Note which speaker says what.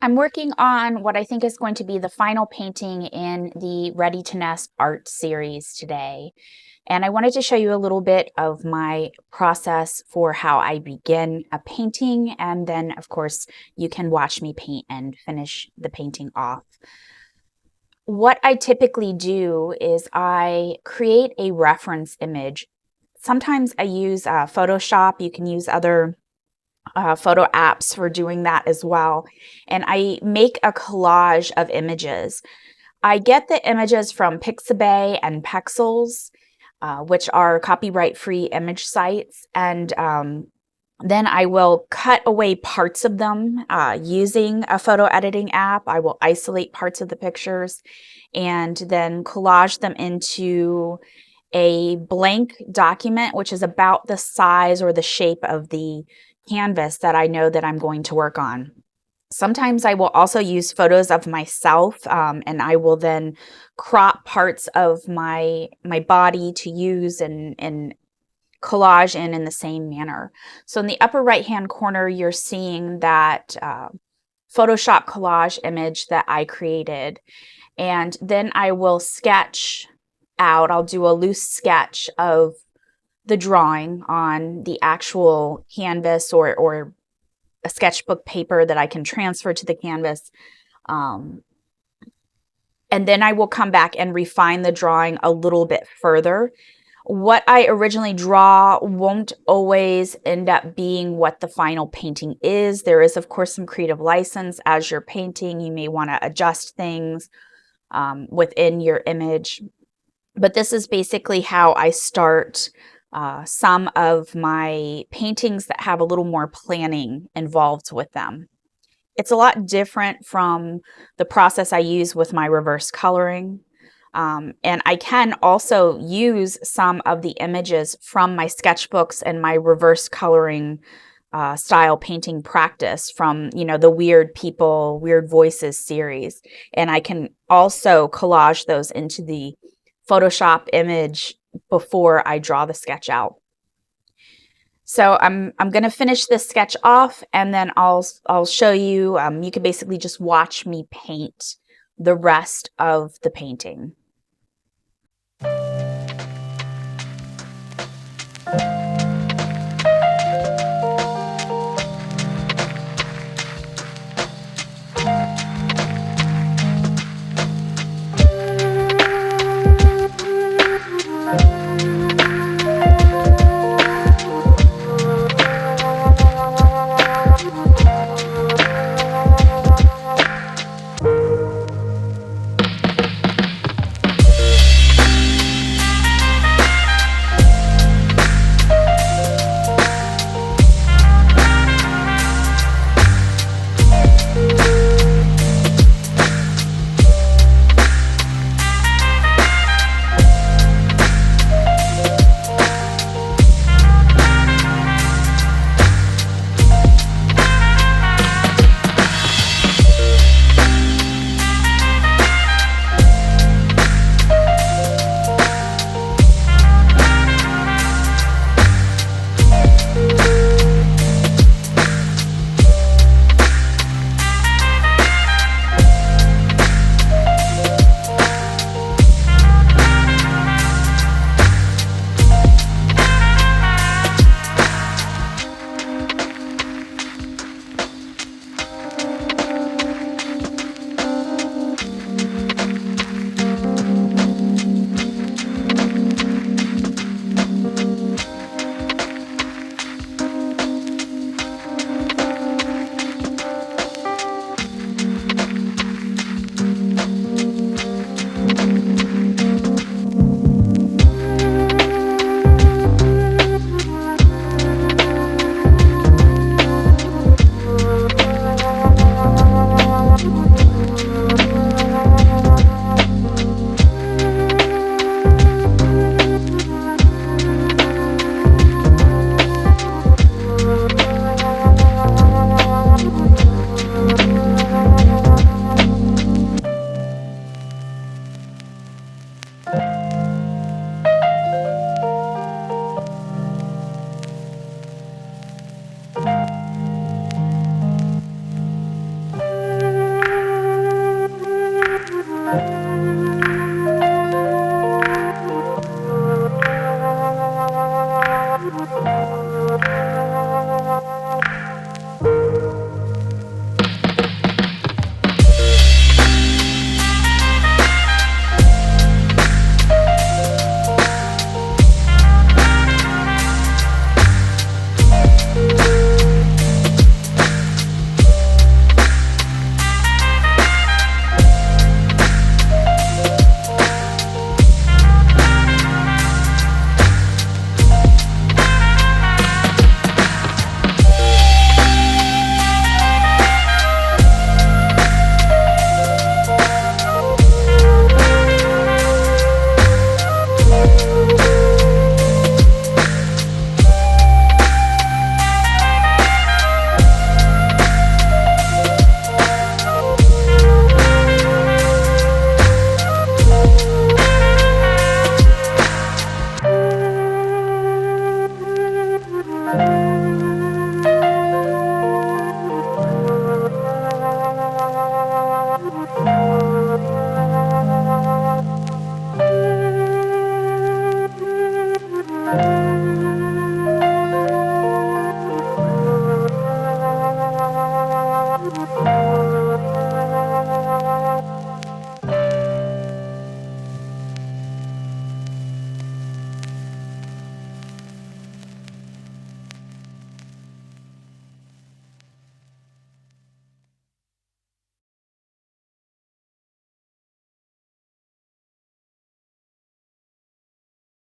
Speaker 1: I'm working on what I think is going to be the final painting in the Ready to Nest art series today. And I wanted to show you a little bit of my process for how I begin a painting. And then, of course, you can watch me paint and finish the painting off. What I typically do is I create a reference image. Sometimes I use Photoshop. You can use other photo apps for doing that as well. And I make a collage of images. I get the images from Pixabay and Pexels, which are copyright-free image sites. And then I will cut away parts of them using a photo editing app. I will isolate parts of the pictures and then collage them into a blank document, which is about the size or the shape of the canvas that I know that I'm going to work on. Sometimes I will also use photos of myself, and I will then crop parts of my body to use and collage in the same manner. So in the upper right hand corner, you're seeing that Photoshop collage image that I created. And then I will sketch out, I'll do a loose sketch of the drawing on the actual canvas or a sketchbook paper that I can transfer to the canvas. And then I will come back and refine the drawing a little bit further. What I originally draw won't always end up being what the final painting is. There is, of course, some creative license. As you're painting, you may want to adjust things within your image. But this is basically how I start some of my paintings that have a little more planning involved with them. It's a lot different from the process I use with my reverse coloring. And I can also use some of the images from my sketchbooks and my reverse coloring style painting practice from, the Weird People, Weird Voices series. And I can also collage those into the Photoshop image before I draw the sketch out. So I'm going to finish this sketch off, and then I'll show you. You can basically just watch me paint the rest of the painting.